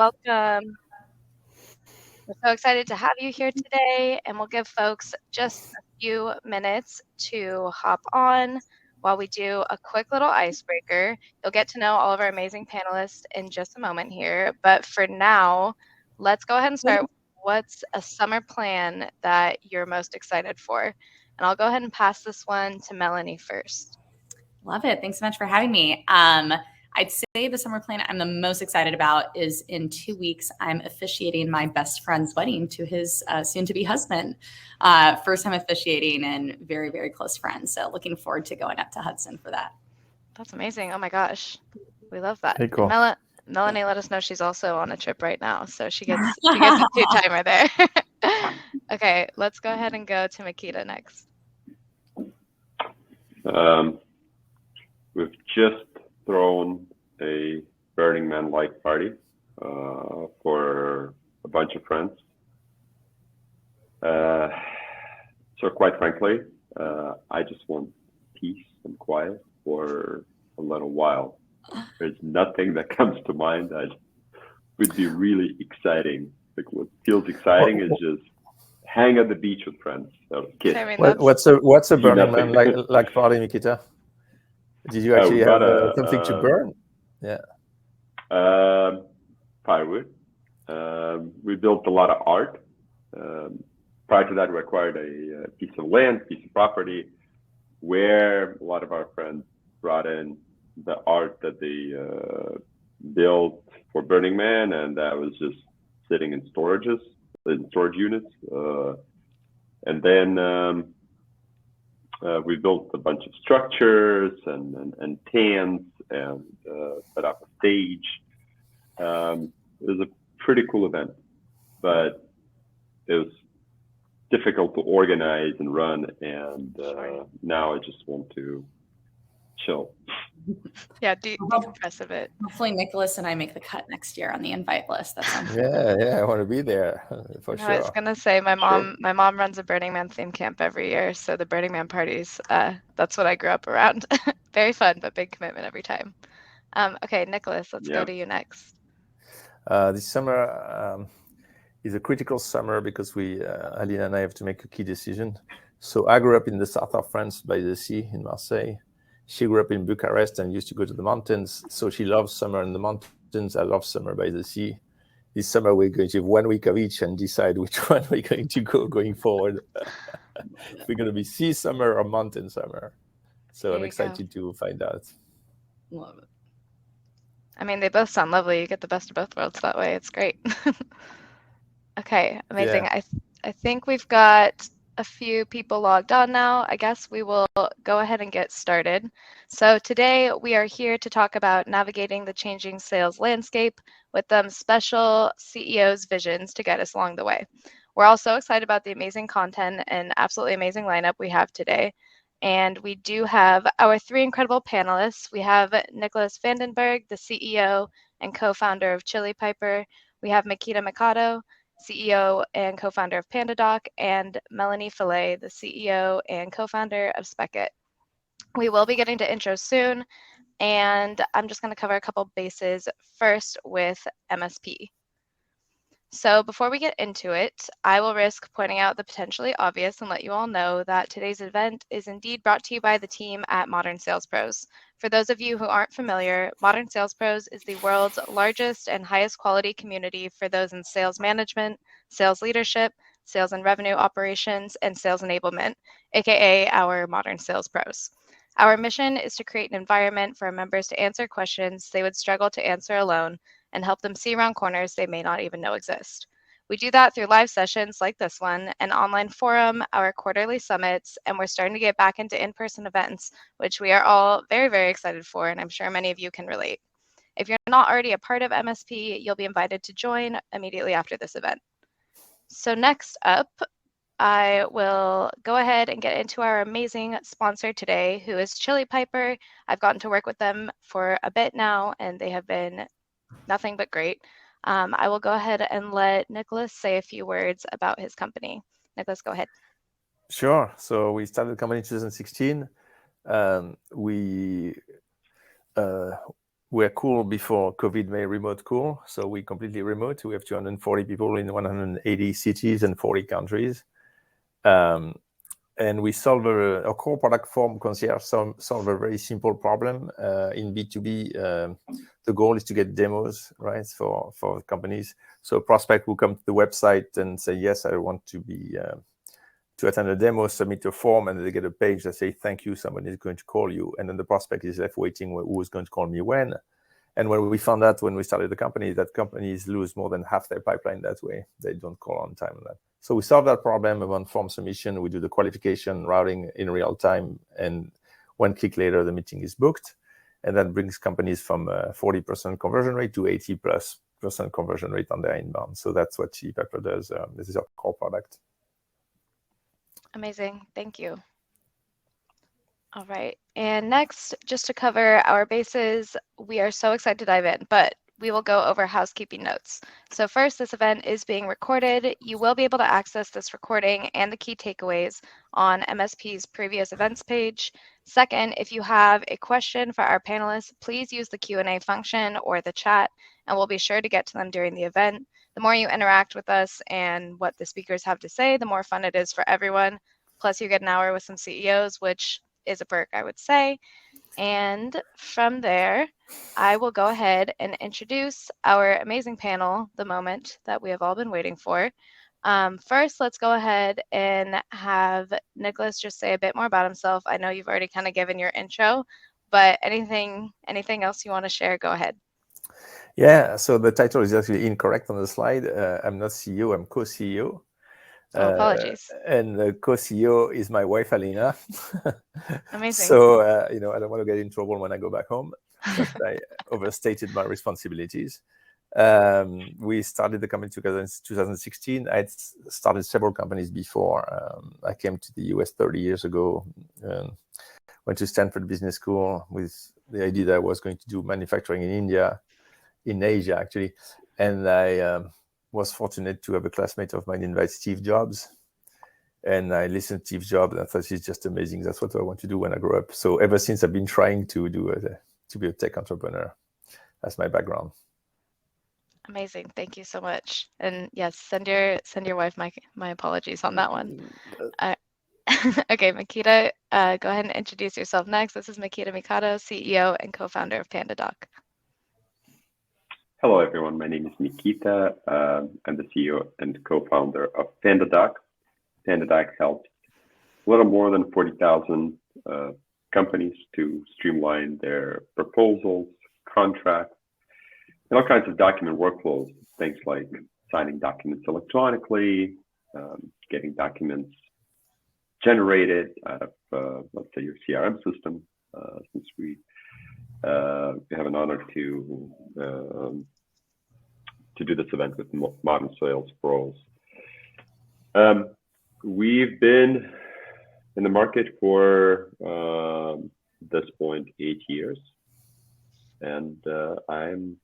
welcome. We're so excited to have you here today, and we'll give folks just a few minutes to hop on while we do a quick little icebreaker. You'll get to know all of our amazing panelists in just a moment here, but for now, let's go ahead and start. What's a summer plan that you're most excited for? And I'll go ahead and pass this one to Melanie first. Love it. Thanks so much for having me. I'd say the summer plan I'm the most excited about is in 2 weeks, I'm officiating my best friend's wedding to his soon-to-be husband. First time officiating and very, very close friends. So looking forward to going up to Hudson for that. That's amazing. Oh my gosh. We love that. Hey, cool. Melanie let us know she's also on a trip right now. So she gets a two-timer there. Okay, let's go ahead and go to Mikita next. We've just thrown a Burning Man-like party for a bunch of friends. So quite frankly, I just want peace and quiet for a little while. There's nothing that comes to mind that would be really exciting. Like what feels exciting is just hang at the beach with friends. So kids. I mean, What's a Burning Man like party, Mikita? Did you actually have something to burn? Yeah. Firewood. We built a lot of art. Prior to that, we acquired a piece of land, piece of property, where a lot of our friends brought in the art that they built for Burning Man, and that was just sitting in storage units. And then we built a bunch of structures and tents and set up a stage. It was a pretty cool event, but it was difficult to organize and run, and now I just want to chill. Yeah, decompress a bit. Hopefully Nicolas and I make the cut next year on the invite list. That sounds Yeah, I want to be there for sure. I was gonna say my mom runs a Burning Man theme camp every year, so the Burning Man parties, that's what I grew up around. Very fun, but big commitment every time. Okay, Nicolas, let's go to you next. This summer is a critical summer because Aline and I have to make a key decision. So I grew up in the south of France by the sea in Marseille. She grew up in Bucharest and used to go to the mountains. So she loves summer in the mountains. I love summer by the sea. This summer, we're going to have 1 week of each and decide which one we're going to go going forward. If we're going to be sea summer or mountain summer. So I'm excited to find out. Love it. I mean, they both sound lovely. You get the best of both worlds that way. It's great. Okay, amazing. Yeah. I think we've got a few people logged on now. I guess we will go ahead and get started. So today we are here to talk about navigating the changing sales landscape with them special CEO's visions to get us along the way. We're all so excited about the amazing content and absolutely amazing lineup we have today. And we do have our three incredible panelists. We have Nicolas Vandenberghe, the CEO and co-founder of Chili Piper. We have Mikita Mikado, CEO and co-founder of PandaDoc, and Melanie Fellay, the CEO and co-founder of Spekit. We will be getting to intros soon, and I'm just going to cover a couple bases first with MSP. So before we get into it, I will risk pointing out the potentially obvious and let you all know that today's event is indeed brought to you by the team at Modern Sales Pros. For those of you who aren't familiar, Modern Sales Pros is the world's largest and highest quality community for those in sales management, sales leadership, sales and revenue operations, and sales enablement, aka our Modern Sales Pros. Our mission is to create an environment for our members to answer questions they would struggle to answer alone and help them see around corners they may not even know exist. We do that through live sessions like this one, an online forum, our quarterly summits, and we're starting to get back into in-person events, which we are all very, very excited for, and I'm sure many of you can relate. If you're not already a part of MSP, you'll be invited to join immediately after this event. So next up, I will go ahead and get into our amazing sponsor today, who is Chili Piper. I've gotten to work with them for a bit now, and they have been nothing but great. I will go ahead and let Nicolas say a few words about his company. Nicolas, go ahead. Sure. So we started the company in 2016. We we're cool before COVID made remote cool. So we completely remote. We have 240 people in 180 cities and 40 countries. And we solve a core product form concierge solve a very simple problem in B2B. The goal is to get demos, right, for companies. So a prospect will come to the website and say, yes, I want to be to attend a demo, submit a form, and they get a page that say, thank you, somebody is going to call you. And then the prospect is left waiting, who is going to call me when. And when we found out when we started the company, that companies lose more than half their pipeline that way. They don't call on time on that. So we solve that problem about form submission. We do the qualification routing in real time. And 1 click later, the meeting is booked. And that brings companies from 40% conversion rate to 80+% conversion rate on their inbound. So that's what Chili Pepper does. This is our core product. Amazing. Thank you. All right. And next, just to cover our bases, we are so excited to dive in, but we will go over housekeeping notes. So first, this event is being recorded. You will be able to access this recording and the key takeaways on MSP's previous events page. Second, if you have a question for our panelists, please use the Q&A function or the chat, and we'll be sure to get to them during the event. The more you interact with us and what the speakers have to say, the more fun it is for everyone. Plus, you get an hour with some CEOs, which is a perk, I would say. And from there, I will go ahead and introduce our amazing panel, the moment that we have all been waiting for. First, let's go ahead and have Nicolas just say a bit more about himself. I know you've already kind of given your intro, but anything else you want to share, go ahead. Yeah, so the title is actually incorrect on the slide. I'm not CEO, I'm co-CEO. Oh, apologies. And the co-CEO is my wife, Alina. Amazing. So, I don't want to get in trouble when I go back home, but I overstated my responsibilities. We started the company together in 2016. I had started several companies before. I came to the US 30 years ago, went to Stanford Business School with the idea that I was going to do manufacturing in Asia, actually. And I was fortunate to have a classmate of mine invite Steve Jobs. And I listened to Steve Jobs and I thought he's just amazing. That's what I want to do when I grow up. So ever since I've been trying to be a tech entrepreneur. That's my background. Amazing. Thank you so much. And yes, send your wife my apologies on that one. Okay, Mikita, go ahead and introduce yourself next. This is Mikita Mikado, CEO and co-founder of PandaDoc. Hello, everyone. My name is Mikita. I'm the CEO and co-founder of PandaDoc. PandaDoc helps a little more than 40,000 companies to streamline their proposals, contracts, and all kinds of document workflows, things like signing documents electronically, getting documents generated out of, let's say, your CRM system, since we have an honor to do this event with modern sales pros. We've been in the market for this point 8 years, and I'm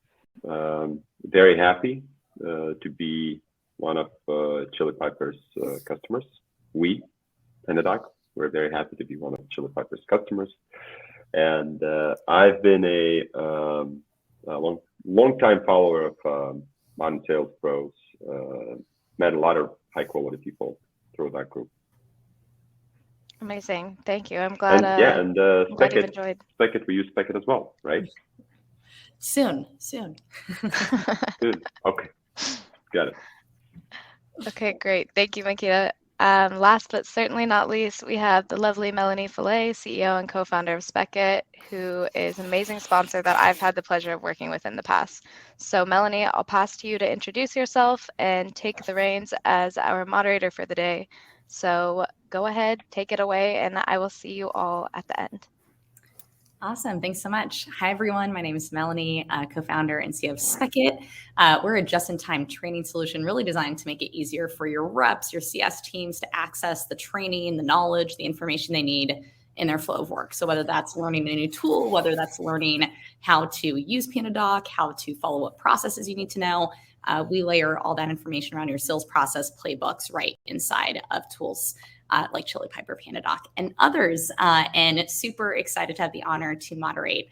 very happy to be one of Chili Pepper's customers. We, PandaDoc, we're very happy to be one of Chili Pepper's customers. And I've been a long-time follower of modern sales pros, met a lot of high-quality people through that group. Amazing. Thank you. I'm glad, and glad you've Spekit, enjoyed. Spekit, we use Spekit as well, right? Soon. Good. Okay. Got it. Okay, great. Thank you, Mikita. Last but certainly not least, we have the lovely Melanie Fellay, CEO and co-founder of Spekit, who is an amazing sponsor that I've had the pleasure of working with in the past. So Melanie, I'll pass to you to introduce yourself and take the reins as our moderator for the day. So go ahead, take it away, and I will see you all at the end. Awesome. Thanks so much. Hi, everyone. My name is Melanie, co-founder and CEO of Spekit. We're a just-in-time training solution really designed to make it easier for your reps, your CS teams to access the training, the knowledge, the information they need in their flow of work. So whether that's learning a new tool, whether that's learning how to use PandaDoc, how to follow what processes you need to know, we layer all that information around your sales process playbooks right inside of tools like Chili Pepper, PandaDoc, and others. And super excited to have the honor to moderate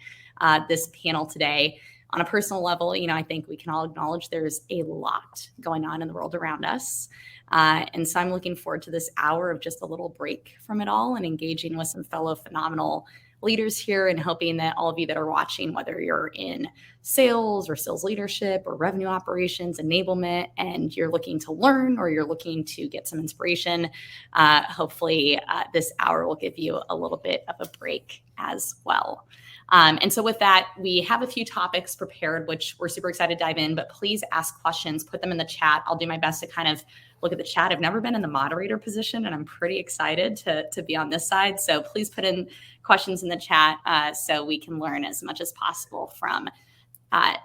this panel today. On a personal level, I think we can all acknowledge there's a lot going on in the world around us. And so I'm looking forward to this hour of just a little break from it all and engaging with some fellow phenomenal leaders here, and hoping that all of you that are watching, whether you're in sales or sales leadership or revenue operations, enablement, and you're looking to learn or you're looking to get some inspiration, hopefully this hour will give you a little bit of a break as well. And so with that, we have a few topics prepared, which we're super excited to dive in, but please ask questions, put them in the chat. I'll do my best to kind of look at the chat. I've never been in the moderator position, and I'm pretty excited to be on this side. So please put in questions in the chat so we can learn as much as possible from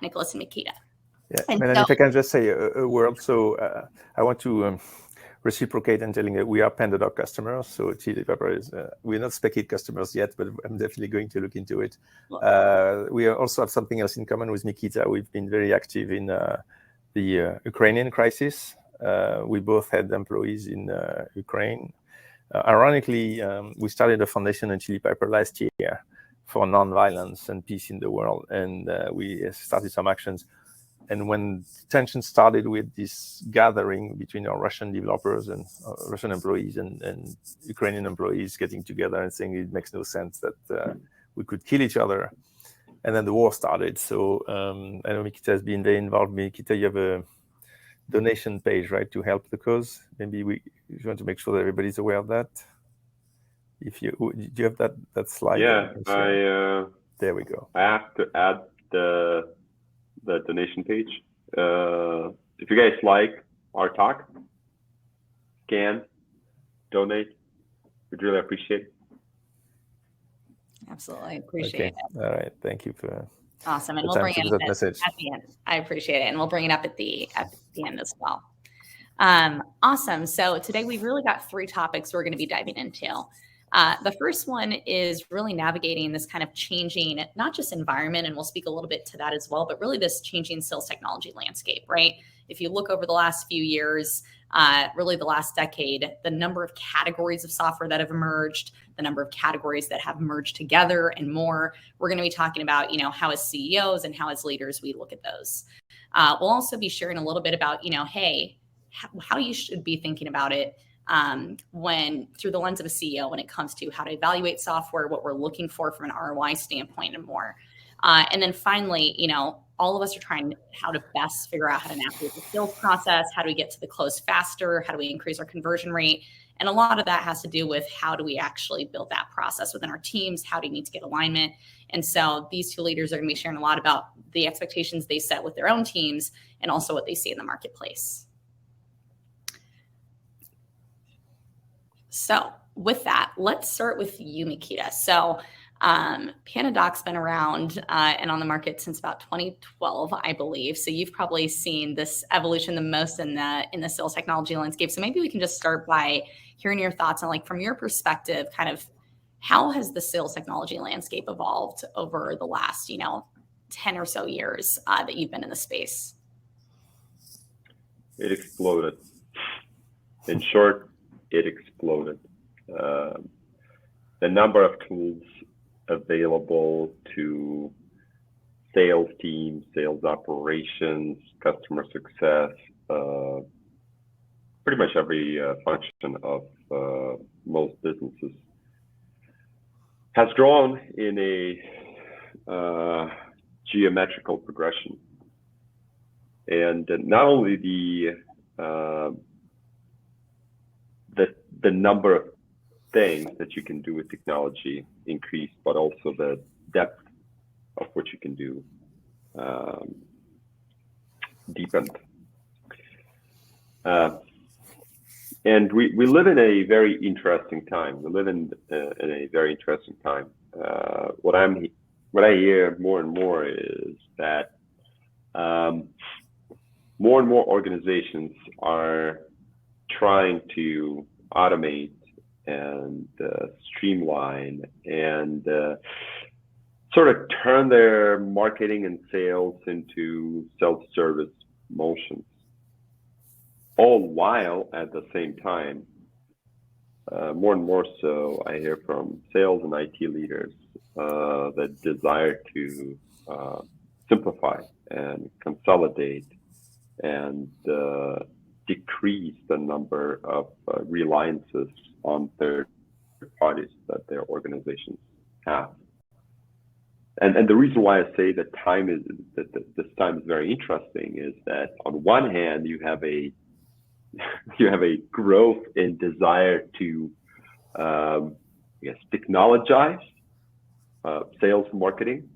Nicolas and Mikita. Yeah, and Melanie, if I can just say a word. So I want to reciprocate and telling you we are PandaDoc customers. So Chili Pepper is, we're not Spekit customers yet, but I'm definitely going to look into it. We also have something else in common with Mikita. We've been very active in the Ukrainian crisis. We both had employees in Ukraine. Ironically, we started a foundation in Chili Pepper last year for nonviolence and peace in the world. And we started some actions. And when tension started with this gathering between our Russian developers and Russian employees and Ukrainian employees getting together and saying it makes no sense that we could kill each other. And then the war started. So I know Mikita has been very involved. Mikita, you have a donation page, right, to help the cause. Maybe you want to make sure that everybody's aware of that. If you do, you have that slide? Yeah, there we go. I have to add the donation page. If you guys like our talk, scan, donate. We'd really appreciate it. Absolutely appreciate it. All right, thank you for awesome, and we'll bring it up at the end. I appreciate it, and we'll bring it up at the end as well. Awesome. So today we've really got 3 topics we're going to be diving into. The first one is really navigating this kind of changing, not just environment, and we'll speak a little bit to that as well, but really this changing sales technology landscape, right? If you look over the last few years, really the last decade, the number of categories of software that have emerged, the number of categories that have merged together and more, we're going to be talking about, how as CEOs and how as leaders we look at those. We'll also be sharing a little bit about, hey, how you should be thinking about it when through the lens of a CEO when it comes to how to evaluate software, what we're looking for from an ROI standpoint and more. And then finally, all of us are trying how to best figure out how to navigate the sales process. How do we get to the close faster? How do we increase our conversion rate? And a lot of that has to do with how do we actually build that process within our teams? How do you need to get alignment? And so these 2 leaders are going to be sharing a lot about the expectations they set with their own teams and also what they see in the marketplace. So with that, let's start with you, Mikita. So PandaDoc's been around and on the market since about 2012, I believe. So you've probably seen this evolution the most in the sales technology landscape. So maybe we can just start by hearing your thoughts on, like, from your perspective, kind of how has the sales technology landscape evolved over the last, 10 or so years that you've been in the space? It exploded. In short, it exploded. The number of tools available to sales teams, sales operations, customer success, pretty much every function of most businesses has grown in a geometrical progression. And not only the number of things that you can do with technology increased, but also the depth of what you can do deepened. And we live in a very interesting time. We live in a very interesting time. What I hear more and more is that more and more organizations are trying to automate and streamline and sort of turn their marketing and sales into self-service motions. All while at the same time, more and more so, I hear from sales and IT leaders the desire to simplify and consolidate and decrease the number of reliances on third parties that their organizations have. And the reason why I say that this time is very interesting is that on one hand you have a growth in desire to technologize sales and marketing.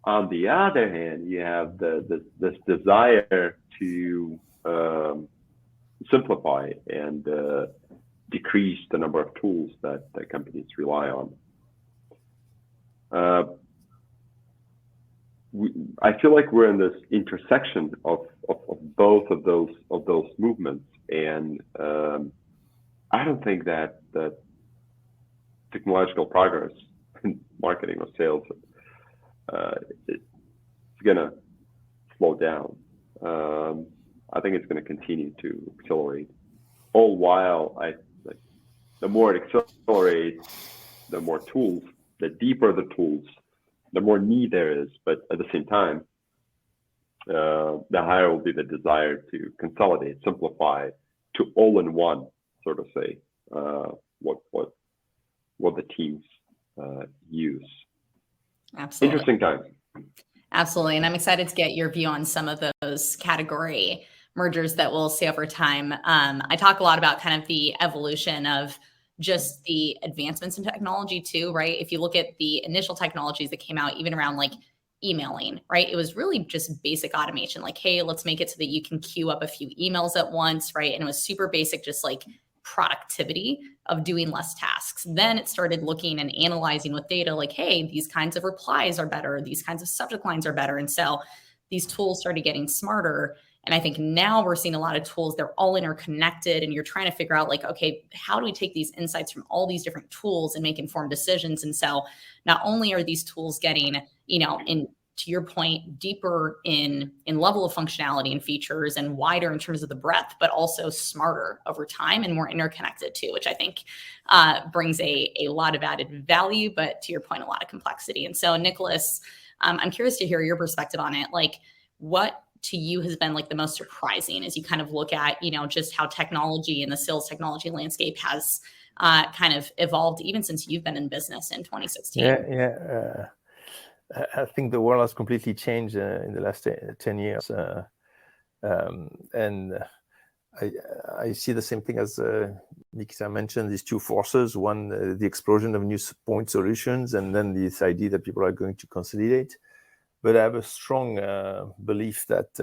On the other hand, you have this desire to simplify and decrease the number of tools that companies rely on. I feel like we're in this intersection of both of those movements, and I don't think that technological progress in marketing or sales it's gonna slow down. I think it's gonna continue to accelerate. All while the more it accelerates, the more tools, the deeper the tools, the more need there is. But at the same time, the higher will be the desire to consolidate, simplify, to all-in-one, sort of say, what the teams use. Absolutely. Interesting times. Absolutely. And I'm excited to get your view on some of those category mergers that we'll see over time. I talk a lot about kind of the evolution of just the advancements in technology too, right? If you look at the initial technologies that came out, even around like emailing, right? It was really just basic automation. Like, hey, let's make it so that you can queue up a few emails at once, right? And it was super basic, just like productivity of doing less tasks. Then it started looking and analyzing with data like, hey, these kinds of replies are better. These kinds of subject lines are better. And so these tools started getting smarter. And I think now we're seeing a lot of tools, they're all interconnected, and you're trying to figure out like, okay, how do we take these insights from all these different tools and make informed decisions? And so not only are these tools getting, in, to your point, deeper in level of functionality and features and wider in terms of the breadth, but also smarter over time and more interconnected too, which I think brings a lot of added value, but to your point, a lot of complexity. And so Nicolas, I'm curious to hear your perspective on it. Like, what to you has been like the most surprising as you kind of look at, just how technology and the sales technology landscape has kind of evolved even since you've been in business in 2016? Yeah. I think the world has completely changed in the last 10 years. And I see the same thing as Mikita mentioned, these two forces. One, the explosion of new point solutions, and then this idea that people are going to consolidate. But I have a strong belief that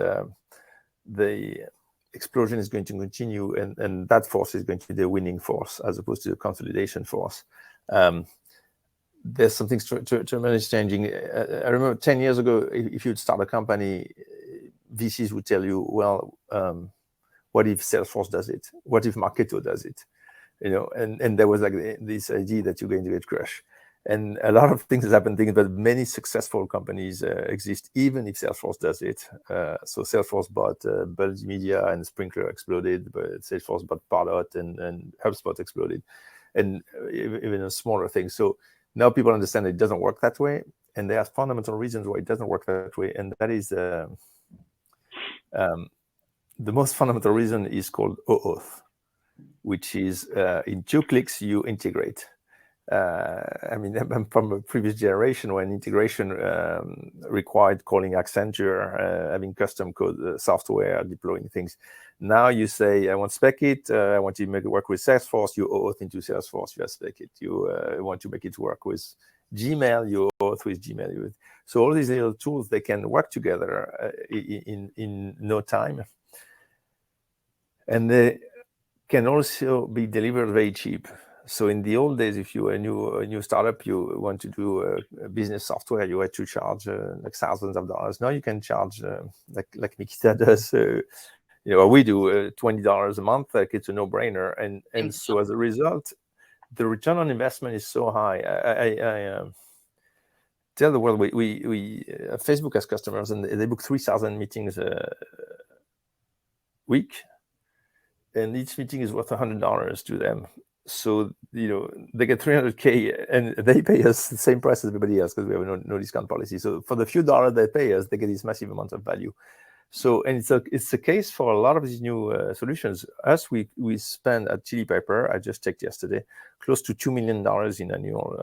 the explosion is going to continue, and that force is going to be the winning force as opposed to the consolidation force. There's something tremendously changing. I remember 10 years ago, if you'd start a company, VCs would tell you, well, what if Salesforce does it? What if Marketo does it? And there was like this idea that you're going to get crushed. And a lot of things has happened, but many successful companies exist, even if Salesforce does it. So Salesforce bought Buzz Media and Sprinkler exploded, but Salesforce bought Pardot and HubSpot exploded, and even a smaller thing. So now people understand it doesn't work that way, and there are fundamental reasons why it doesn't work that way, and that is the most fundamental reason is called OAuth, which is in 2 clicks you integrate. I'm from a previous generation when integration required calling Accenture, having custom code software, deploying things. Now you say, I want Spekit, I want to make it work with Salesforce, you OAuth into Salesforce, you have Spekit. You want to make it work with Gmail, you OAuth with Gmail. So all these little tools, they can work together in no time. And they can also be delivered very cheap. So in the old days, if you were a new startup, you want to do a business software, you had to charge like thousands of dollars. Now you can charge like Mikita does, we do $20 a month. Like it's a no-brainer, and so as a result, the return on investment is so high. I tell the world we Facebook has customers, and they book 3,000 meetings a week, and each meeting is worth $100 to them. So they get 300K and they pay us the same price as everybody else because we have no discount policy. So for the few dollars they pay us, they get this massive amount of value. So, and it's the case for a lot of these new solutions. Us, we spend at Chili Pepper, I just checked yesterday, close to $2 million in annual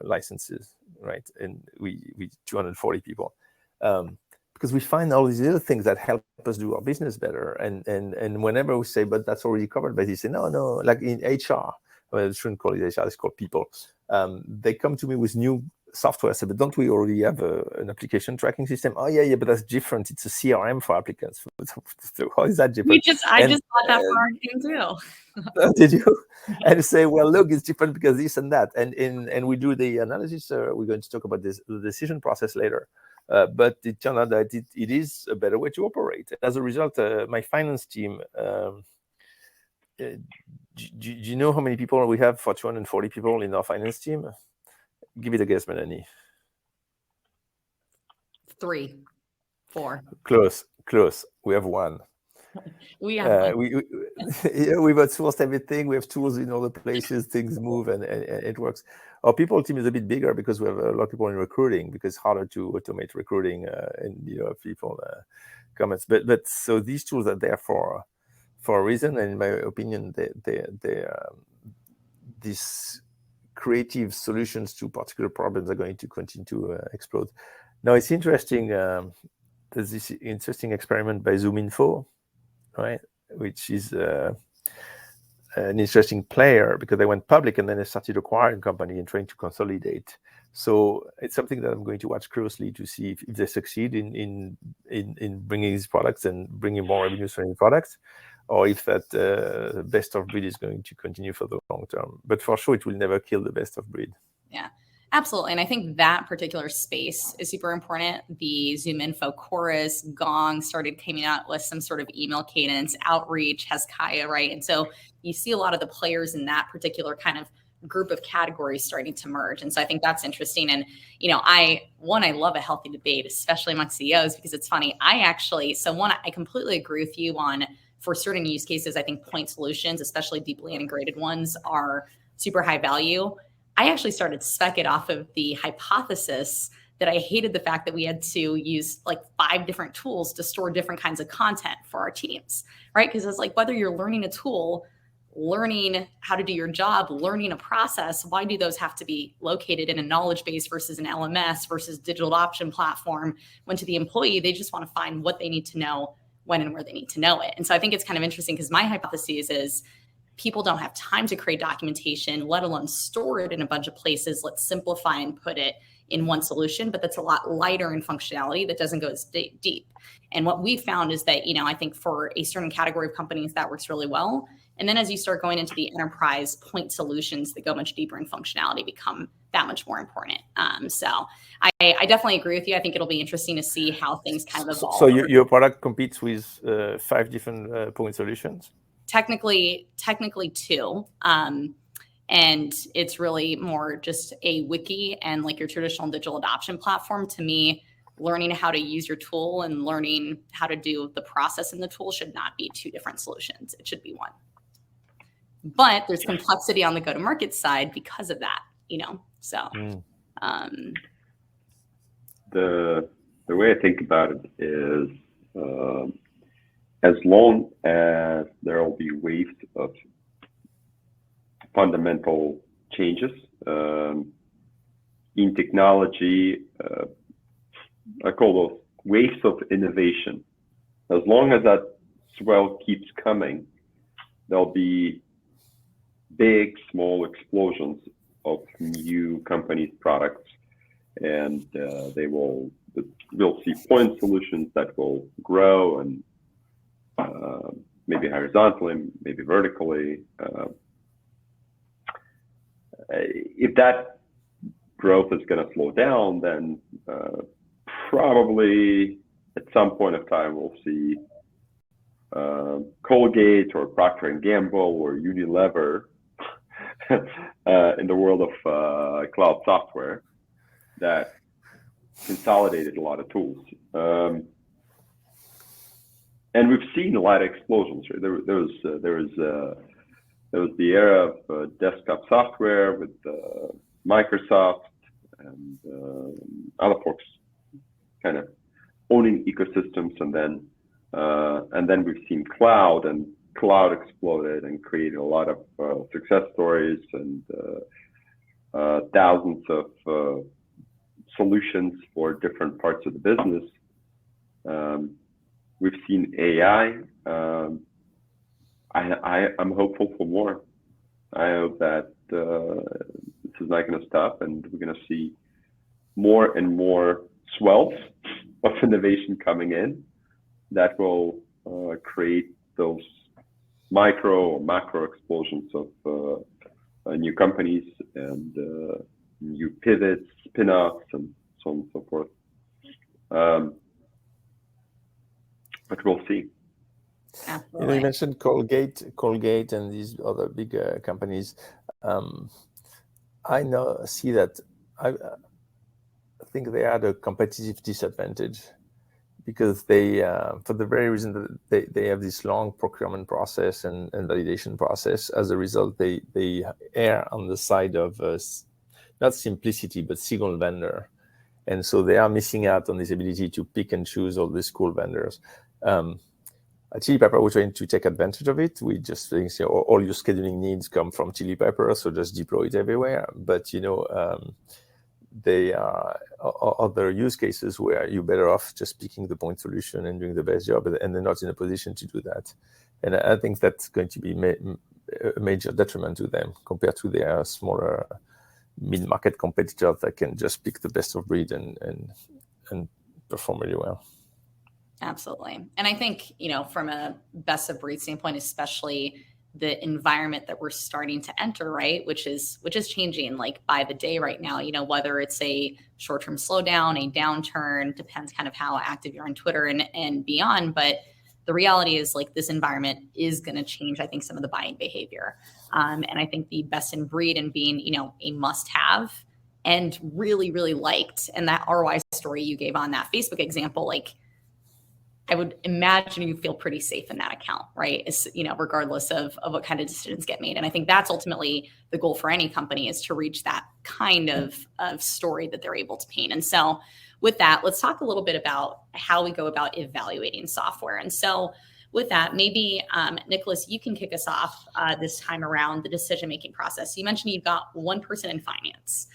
licenses, right? And we 240 people. Because we find all these little things that help us do our business better. And whenever we say, but that's already covered by this, say, no, like in HR, well, I shouldn't call it HR, it's called people. They come to me with new software. I said, but don't we already have an application tracking system? Oh, yeah, but that's different. It's a CRM for applicants. So how is that different? I just bought that for our team too. Did you? And say, well, look, it's different because this and that. And we do the analysis. We're going to talk about the decision process later. But it turned out that it is a better way to operate. As a result, my finance team, do you know how many people we have for 240 people in our finance team? Give it a guess, Melanie. 3, 4. Close. We have one. We have we've outsourced everything. We have tools in all the places. Things move and it works. Our people team is a bit bigger because we have a lot of people in recruiting because it's harder to automate recruiting and people comments. But so these tools are there for a reason, and in my opinion, they these creative solutions to particular problems are going to continue to explode. Now it's interesting. There's this interesting experiment by ZoomInfo, right? Which is an interesting player because they went public and then they started acquiring company and trying to consolidate. So it's something that I'm going to watch closely to see if they succeed in bringing these products and bringing more revenues from these products, or if that best of breed is going to continue for the long term. But for sure, it will never kill the best of breed. Yeah, absolutely. And I think that particular space is super important. The ZoomInfo Chorus, Gong came out with some sort of email cadence, Outreach has Kaya, right? And so you see a lot of the players in that particular kind of group of categories starting to merge. And so I think that's interesting. And, I love a healthy debate, especially among CEOs, because it's funny. I completely agree with you on, for certain use cases, I think point solutions, especially deeply integrated ones, are super high value. I actually started Spekit off of the hypothesis that I hated the fact that we had to use like 5 different tools to store different kinds of content for our teams, right? Because it's like, whether you're learning a tool, learning how to do your job, learning a process, why do those have to be located in a knowledge base versus an LMS versus digital adoption platform? When to the employee, they just want to find what they need to know when and where they need to know it. And so I think it's kind of interesting because my hypothesis is people don't have time to create documentation, let alone store it in a bunch of places. Let's simplify and put it in one solution, but that's a lot lighter in functionality that doesn't go as deep. And what we found is that, I think for a certain category of companies that works really well. And then as you start going into the enterprise, point solutions that go much deeper in functionality become that much more important. So I definitely agree with you. I think it'll be interesting to see how things kind of evolve. So your product competes with 5 different point solutions? Technically 2. And it's really more just a wiki and like your traditional digital adoption platform. To me, learning how to use your tool and learning how to do the process in the tool should not be 2 different solutions. It should be one. But there's complexity on the go-to-market side because of that, So the way I think about it is, as long as there will be waves of fundamental changes in technology, I call those waves of innovation. As long as that swell keeps coming, there'll be big, small explosions of new companies' products, and we'll see point solutions that will grow and maybe horizontally, maybe vertically. If that growth is going to slow down, then probably at some point of time we'll see Colgate or Procter & Gamble or Unilever in the world of cloud software that consolidated a lot of tools. And we've seen a lot of explosions. There was There was the era of desktop software with Microsoft and other folks kind of owning ecosystems, and then we've seen cloud, and cloud exploded and created a lot of success stories and thousands of solutions for different parts of the business. We've seen AI. I'm hopeful for more. I hope that this is not going to stop, and we're going to see more and more swells of innovation coming in that will create those micro or macro explosions of new companies and new pivots, spin-offs, and so on and so forth. But we'll see. You mentioned Colgate, and these other big companies. I see that. I think they had a competitive disadvantage because they, for the very reason that they have this long procurement process and validation process. As a result, they err on the side of not simplicity but single vendor, and so they are missing out on this ability to pick and choose all these cool vendors. At Chili Pepper, we're trying to take advantage of it. We just think all your scheduling needs come from Chili Pepper, so just deploy it everywhere. But they are other use cases where you're better off just picking the point solution and doing the best job, and they're not in a position to do that. And I think that's going to be a major detriment to them compared to their smaller mid-market competitors that can just pick the best of breed and perform really well. Absolutely. And I think, from a best of breed standpoint, especially the environment that we're starting to enter, right, which is changing like by the day right now, whether it's a short-term slowdown, a downturn, depends kind of how active you're on Twitter and beyond. But the reality is like this environment is going to change, I think, some of the buying behavior. And I think the best in breed and being, a must-have and really, really liked. And that ROI story you gave on that Facebook example, like, I would imagine you feel pretty safe in that account, right? It's, regardless of what kind of decisions get made. And I think that's ultimately the goal for any company, is to reach that kind of story that they're able to paint. And so with that, let's talk a little bit about how we go about evaluating software. And so with that, maybe Nicolas, you can kick us off this time around the decision-making process. You mentioned you've got one person in finance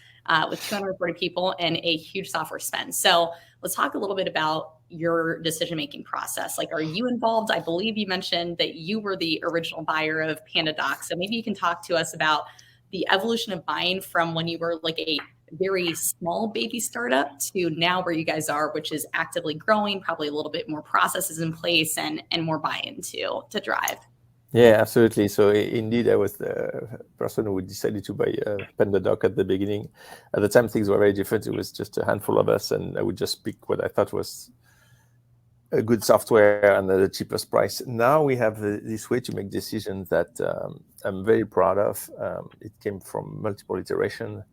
with 240 people and a huge software spend. So let's talk a little bit about your decision-making process. Like, are you involved? I believe you mentioned that you were the original buyer of PandaDoc. So maybe you can talk to us about the evolution of buying from when you were like a very small baby startup to now where you guys are, which is actively growing, probably a little bit more processes in place and more buy-in to drive. Yeah, absolutely. So indeed, I was the person who decided to buy PandaDoc at the beginning. At the time, things were very different. It was just a handful of us, and I would just pick what I thought was a good software and the cheapest price. Now we have this way to make decisions that I'm very proud of. It came from multiple iterations.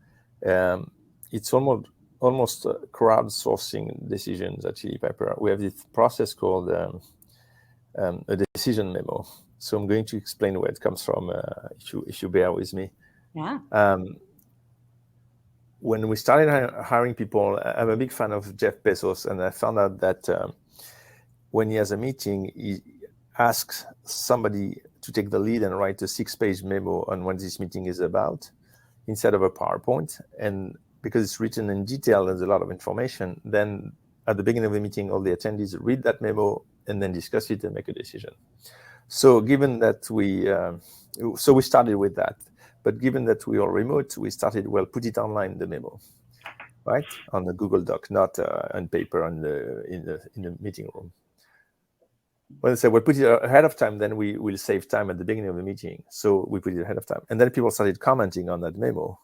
It's almost crowdsourcing decisions at Chili Pepper. We have this process called a decision memo. So I'm going to explain where it comes from, if you bear with me. Yeah. When we started hiring people, I'm a big fan of Jeff Bezos, and I found out that when he has a meeting, he asks somebody to take the lead and write a 6-page memo on what this meeting is about instead of a PowerPoint. And because it's written in detail, there's a lot of information. Then at the beginning of the meeting, all the attendees read that memo and then discuss it and make a decision. So given that we started with that, but given that we are remote, we started, put it online, the memo, right? On the Google Doc, not on paper in the meeting room. Well, they said, put it ahead of time, then we will save time at the beginning of the meeting. So we put it ahead of time. And then people started commenting on that memo.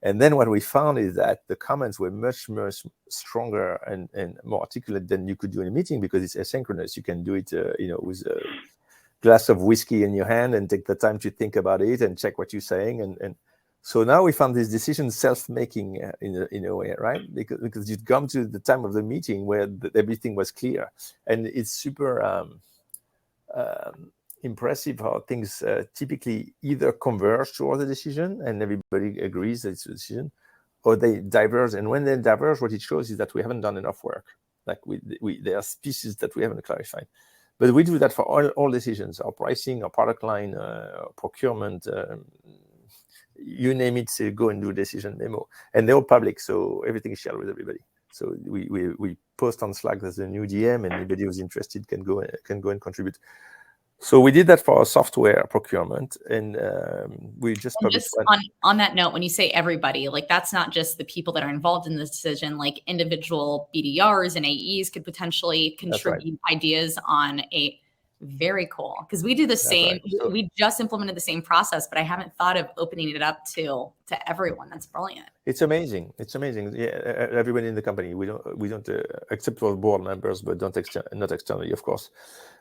And then what we found is that the comments were much more stronger and more articulate than you could do in a meeting, because it's asynchronous. You can do it, with a glass of whiskey in your hand and take the time to think about it and check what you're saying. And so now we found this decision self-making in a way, right? Because you'd come to the time of the meeting where everything was clear, and it's super impressive how things typically either converge towards a decision and everybody agrees that it's a decision, or they diverge. And when they diverge, what it shows is that we haven't done enough work. Like there are pieces that we haven't clarified. But we do that for all decisions, our pricing, our product line, procurement, you name it, so go and do a decision memo. And they're all public, so everything is shared with everybody. So we post on Slack there's a new DM, and anybody who's interested can go and contribute. So we did that for our software procurement, and we just published on that note, when you say everybody, like that's not just the people that are involved in this decision, like individual BDRs and AEs could potentially contribute ideas on a very cool, because we do the same. Right. So, we just implemented the same process, but I haven't thought of opening it up to everyone. That's brilliant. It's amazing. It's amazing. Yeah, everybody in the company. We don't except for board members, but not externally, of course.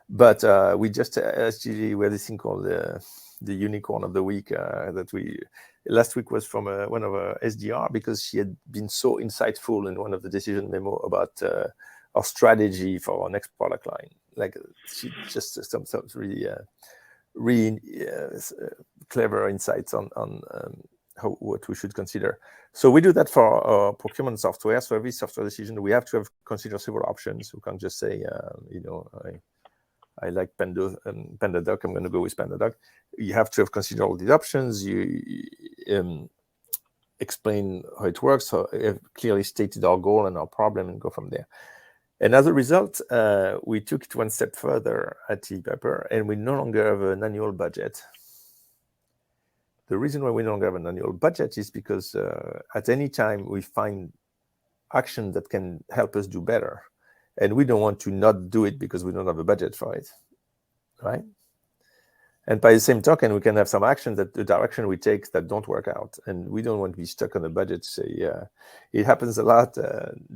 But we just SGG, we had this thing called the unicorn of the week that we last week was from one of our SDR, because she had been so insightful in one of the decision memo about our strategy for our next product line. Like she just some really clever insights on what we should consider. So we do that for our procurement software. So every software decision, we have to consider several options. We can't just say, I like PandaDoc, I'm going to go with PandaDoc. You have to have considered all these options. You explain how it works, so have clearly stated our goal and our problem, and go from there. And as a result, we took it one step further at TPepper, and we no longer have an annual budget. The reason why we no longer have an annual budget is because at any time we find action that can help us do better. And we don't want to not do it because we don't have a budget for it, right? And by the same token, we can have some actions that the direction we take that don't work out. And we don't want to be stuck on the budget. Say, it happens a lot.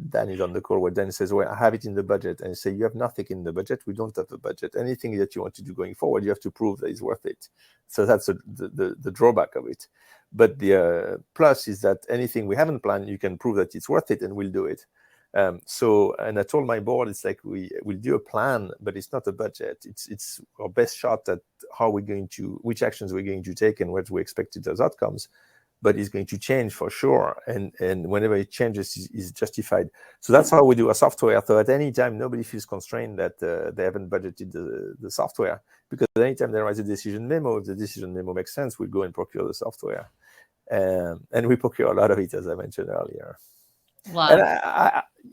Dan is on the call where Dan says, well, I have it in the budget. And I say, you have nothing in the budget. We don't have a budget. Anything that you want to do going forward, you have to prove that it's worth it. So that's the drawback of it. But the plus is that anything we haven't planned, you can prove that it's worth it, and we'll do it. And I told my board, it's like we'll do a plan, but it's not a budget. It's our best shot at which actions we're going to take and what we expected as outcomes, but it's going to change for sure. And whenever it changes is justified. So that's how we do our software. So at any time, nobody feels constrained that they haven't budgeted the software, because at any time there is a decision memo, if the decision memo makes sense, we'll go and procure the software. And we procure a lot of it, as I mentioned earlier. Wow.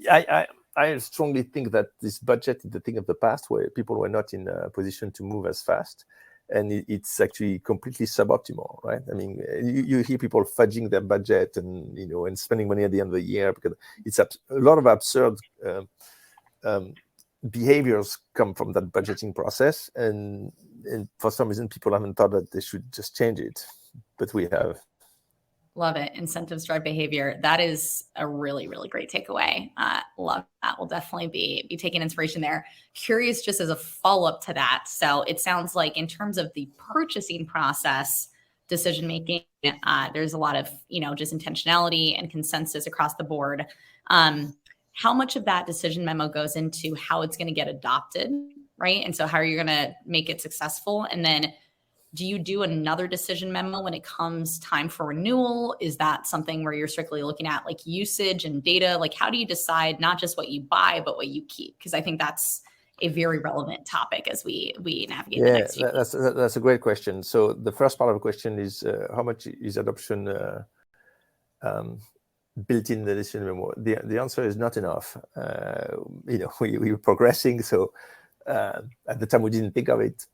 And I strongly think that this budget is the thing of the past, where people were not in a position to move as fast, and it's actually completely suboptimal, right? I mean, you hear people fudging their budget and spending money at the end of the year, because it's a lot of absurd behaviors come from that budgeting process, and for some reason people haven't thought that they should just change it, but we have. Love it. Incentives drive behavior. That is a really, really great takeaway. Love that. We'll definitely be taking inspiration there. Curious, just as a follow-up to that. So it sounds like in terms of the purchasing process, decision-making, there's a lot of, just intentionality and consensus across the board. How much of that decision memo goes into how it's going to get adopted, right? And so how are you going to make it successful? And then do you do another decision memo when it comes time for renewal? Is that something where you're strictly looking at like usage and data? Like, how do you decide not just what you buy, but what you keep? Because I think that's a very relevant topic as we navigate the next few weeks. That's a great question. So the first part of the question is how much is adoption built in the decision memo? The answer is not enough. We were progressing, so at the time we didn't think of it.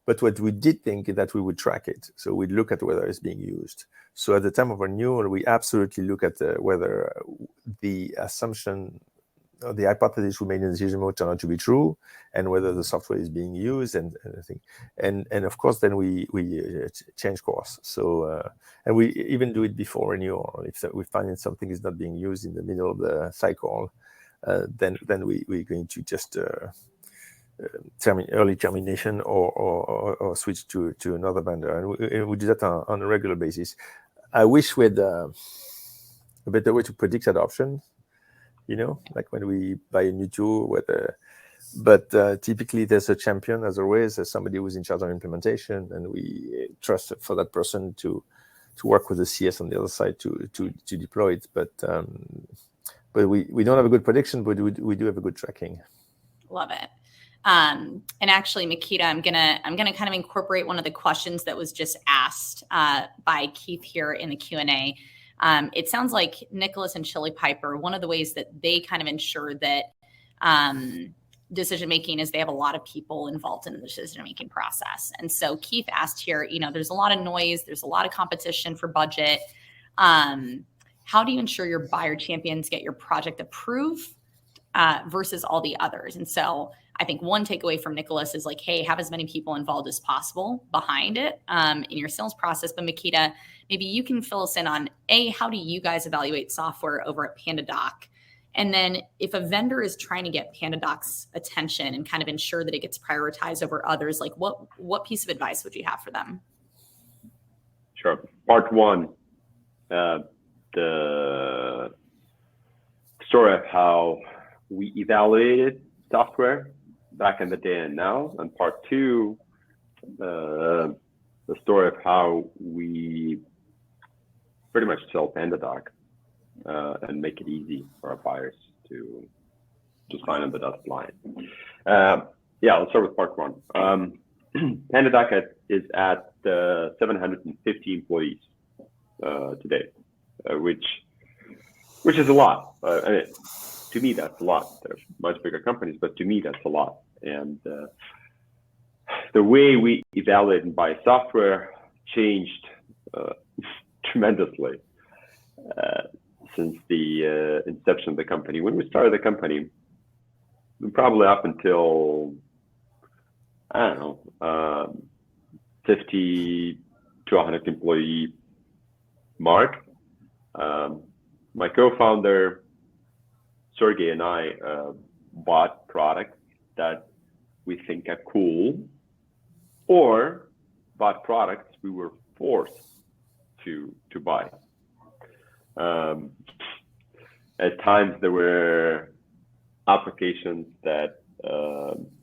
But what we did think is that we would track it. So we'd look at whether it's being used. So at the time of renewal, we absolutely look at whether the assumption or the hypothesis we made in the decision mode turned out to be true, and whether the software is being used and everything. And of course, then we change course. So and we even do it before renewal. If we find that something is not being used in the middle of the cycle, then we're going to just early termination or switch to another vendor, and we do that on a regular basis. I wish we had a better way to predict adoption. Like when we buy a new tool, whether But typically, there's a champion, as always. There's somebody who's in charge of implementation, and we trust for that person to work with the CS on the other side to deploy it. But we don't have a good prediction, but we do have a good tracking. Love it. And actually, Mikita, I'm gonna kind of incorporate one of the questions that was just asked by Keith here in the Q&A. It sounds like Nicolas and Chili Piper, one of the ways that they kind of ensure that decision making is they have a lot of people involved in the decision making process. And so Keith asked here, there's a lot of noise, there's a lot of competition for budget. How do you ensure your buyer champions get your project approved versus all the others? And so I think one takeaway from Nicolas is like, hey, have as many people involved as possible behind it in your sales process. But Mikita, maybe you can fill us in on how do you guys evaluate software over at PandaDoc? And then if a vendor is trying to get PandaDoc's attention and kind of ensure that it gets prioritized over others, like what piece of advice would you have for them? Sure. Part one, the story of how we evaluated software back in the day and now. And part two, the story of how we pretty much sell PandaDoc and make it easy for our buyers to sign on the dotted line. Let's start with part one. PandaDoc is at 750 employees today, which is a lot. To me, that's a lot. There's much bigger companies, but to me, that's a lot. And the way we evaluate and buy software changed tremendously since the inception of the company. When we started the company, probably up until, 50 to 100 employee mark, my co-founder, Sergey, and I bought products that we think are cool, or bought products we were forced to buy. At times there were applications that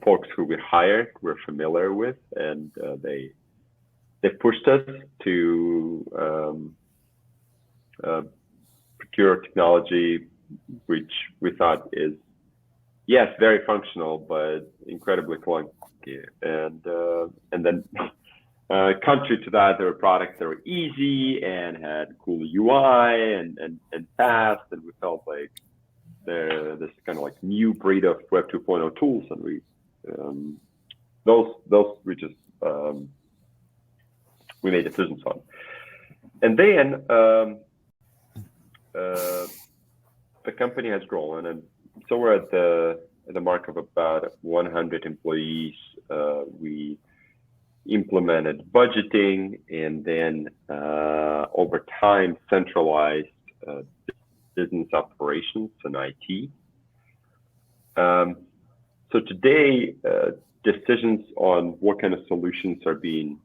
folks who we hired were familiar with, and they pushed us to procure technology which we thought is, yes, very functional, but incredibly clunky. And then contrary to that, there were products that were easy and had cool UI and fast, and we felt like they're this kind of like new breed of Web 2.0 tools, and we those we just we made decisions on. And then the company has grown, and so we're at the mark of about 100 employees. We implemented budgeting, and then over time centralized business operations and IT. So today, decisions on what kind of solutions are being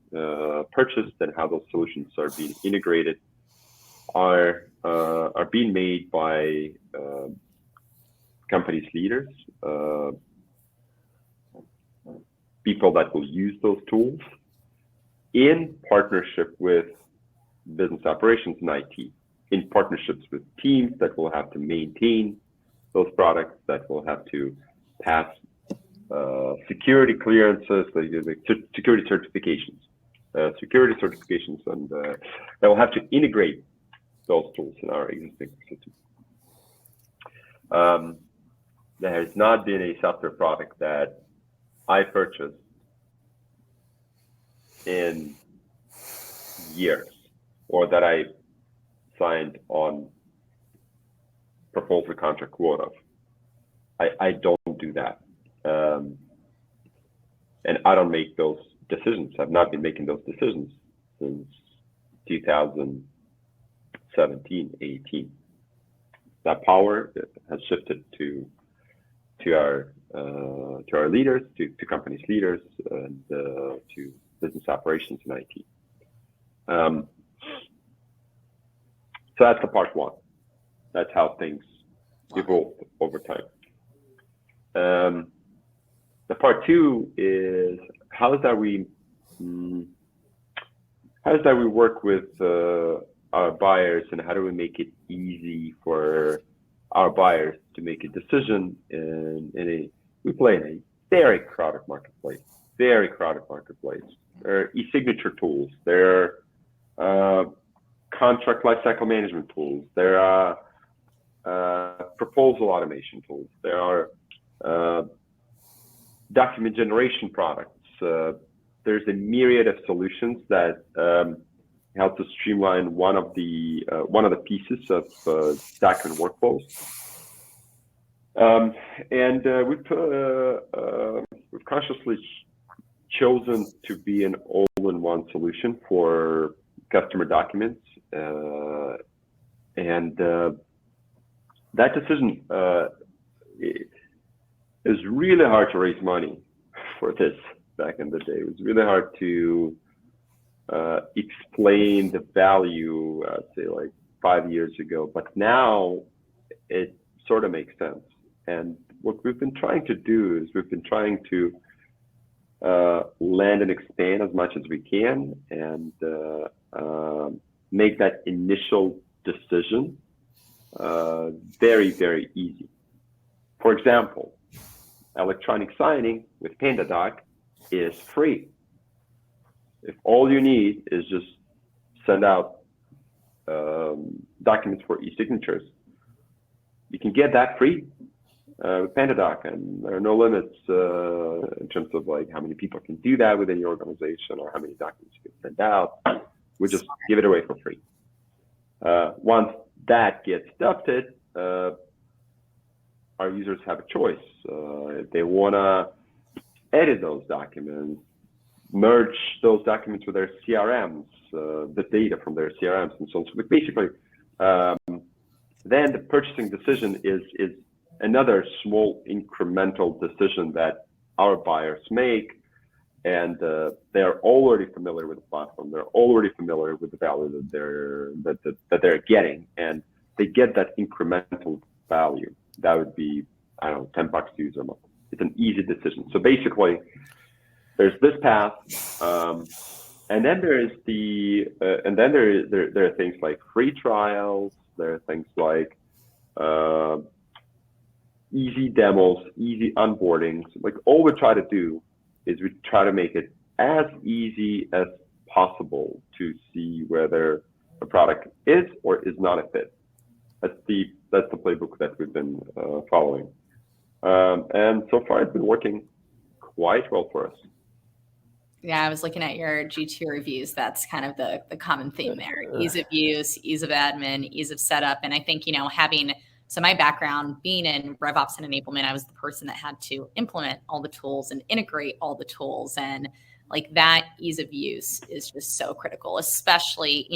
purchased and how those solutions are being integrated are being made by company's leaders, people that will use those tools in partnership with business operations and IT, in partnerships with teams that will have to maintain those products, that will have to pass security clearances, like security certifications, and that will have to integrate those tools in our existing system. There has not been a software product that I purchased in years, or that I signed on proposal contract quote of. I don't do that. And I don't make those decisions. I've not been making those decisions since 2017, 18. That power has shifted to our leaders, to company's leaders, and to business operations and IT. So that's the part one. That's how things evolve over time. The part two is how is that we work with our buyers, and how do we make it easy for our buyers to make a decision we play in a very crowded marketplace. There are e-signature tools. There are contract lifecycle management tools. There are proposal automation tools. There are document generation products. There's a myriad of solutions that help to streamline one of the pieces of document workflows. We've consciously chosen to be an all-in-one solution for customer documents, and that decision is really hard to raise money for this back in the day. It was really hard to explain the value, I'd say like 5 years ago, but now it sort of makes sense. And what we've been trying to do is we've been trying to land and expand as much as we can, and make that initial decision very, very easy. For example, electronic signing with PandaDoc is free. If all you need is just send out documents for e-signatures, you can get that free with PandaDoc, and there are no limits in terms of like how many people can do that within your organization or how many documents you can send out. We just give it away for free. Once that gets adopted, our users have a choice. If they want to edit those documents, merge those documents with their CRMs, the data from their CRMs, and so on. So basically, then the purchasing decision is another small incremental decision that our buyers make, and they're already familiar with the platform. They're already familiar with the value that they're getting, and they get that incremental value. That would be, I don't know, $10 to use a month. It's an easy decision. So basically, there's this path, and then there is there are things like free trials. There are things like easy demos, easy onboardings. Like all we try to do is we try to make it as easy as possible to see whether a product is or is not a fit. That's the playbook that we've been following, and so far it's been working quite well for us. Yeah, I was looking at your G2 reviews. That's kind of the common theme there: ease of use, ease of admin, ease of setup. And I think so my background being in RevOps and enablement, I was the person that had to implement all the tools and integrate all the tools, and like that ease of use is just so critical, especially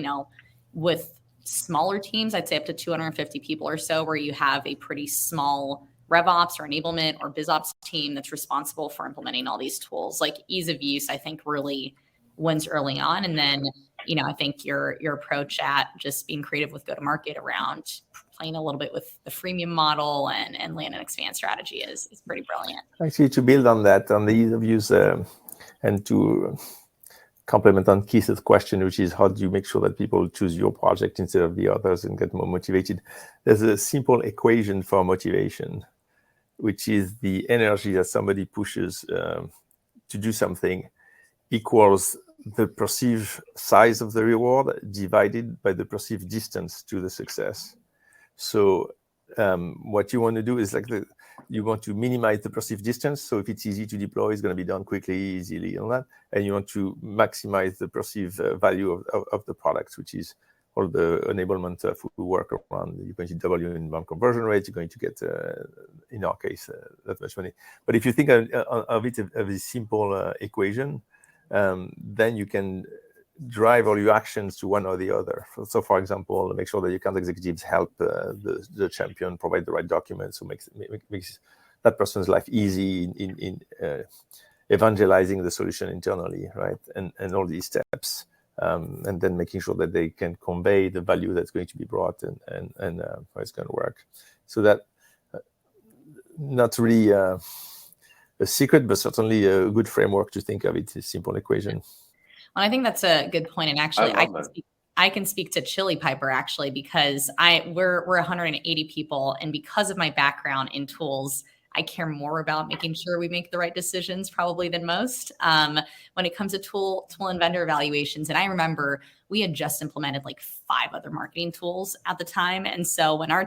with smaller teams. I'd say up to 250 people or so, where you have a pretty small RevOps or enablement or BizOps team that's responsible for implementing all these tools. Like ease of use, I think really wins early on. And then, I think your approach at just being creative with go-to-market around playing a little bit with the freemium model and land and expand strategy is pretty brilliant. Actually, to build on that, on the ease of use, and to complement on Keith's question, which is how do you make sure that people choose your project instead of the others and get more motivated? There's a simple equation for motivation, which is the energy that somebody pushes to do something equals the perceived size of the reward divided by the perceived distance to the success. So what you want to do is you want to minimize the perceived distance. So if it's easy to deploy, it's going to be done quickly, easily, and all that. And you want to maximize the perceived value of the products, which is all the enablement of work around. You're going to double your inbound conversion rate. You're going to get, in our case, that much money. But if you think of it as a simple equation, then you can drive all your actions to one or the other. So, for example, make sure that your account executives help the champion provide the right documents, so makes that person's life easy in evangelizing the solution internally, right? And all these steps, and then making sure that they can convey the value that's going to be brought and how it's going to work. So that not really a secret, but certainly a good framework to think of it. A simple equation. Well, I think that's a good point. And actually, I can speak to Chili Piper actually, because we're 180 people, and because of my background in tools, I care more about making sure we make the right decisions probably than most when it comes to tool and vendor evaluations. And I remember we had just implemented like 5 other marketing tools at the time. And so when our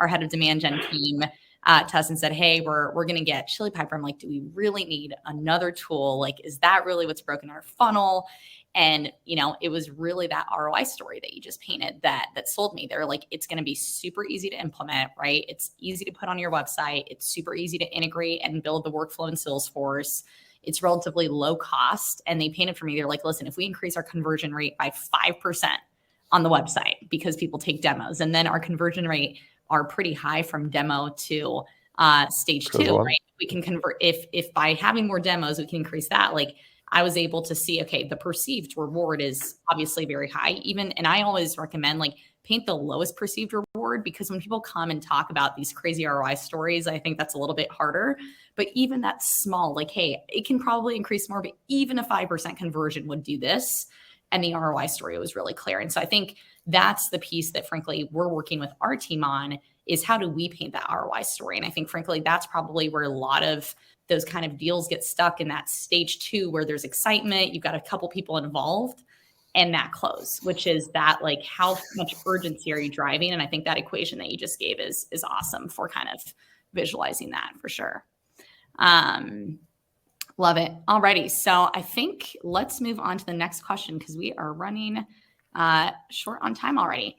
head of demand gen came to us and said, hey, we're going to get Chili Piper, I'm like, do we really need another tool? Like, is that really what's broken our funnel? And, it was really that ROI story that you just painted that sold me. They're like, it's going to be super easy to implement, right? It's easy to put on your website. It's super easy to integrate and build the workflow in Salesforce. It's relatively low cost. And they painted for me, they're like, listen, if we increase our conversion rate by 5% on the website because people take demos, and then our conversion rate are pretty high from demo to stage 2, right? We can convert if by having more demos, we can increase that. Like, I was able to see, okay, the perceived reward is obviously very high. And I always recommend like paint the lowest perceived reward, because when people come and talk about these crazy ROI stories, I think that's a little bit harder. But even that small, like, hey, it can probably increase more, but even a 5% conversion would do this. And the ROI story was really clear. And so I think that's the piece that, frankly, we're working with our team on, is how do we paint that ROI story? And I think, frankly, that's probably where a lot of those kind of deals get stuck, in that stage 2 where there's excitement, you've got a couple people involved, and that close, which is that, like, how much urgency are you driving? And I think that equation that you just gave is awesome for kind of visualizing that for sure. Love it. Alrighty. So I think let's move on to the next question, because we are running short on time already.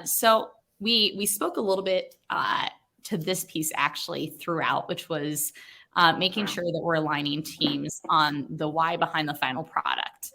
So we spoke a little bit to this piece actually throughout, which was making sure that we're aligning teams on the why behind the final product.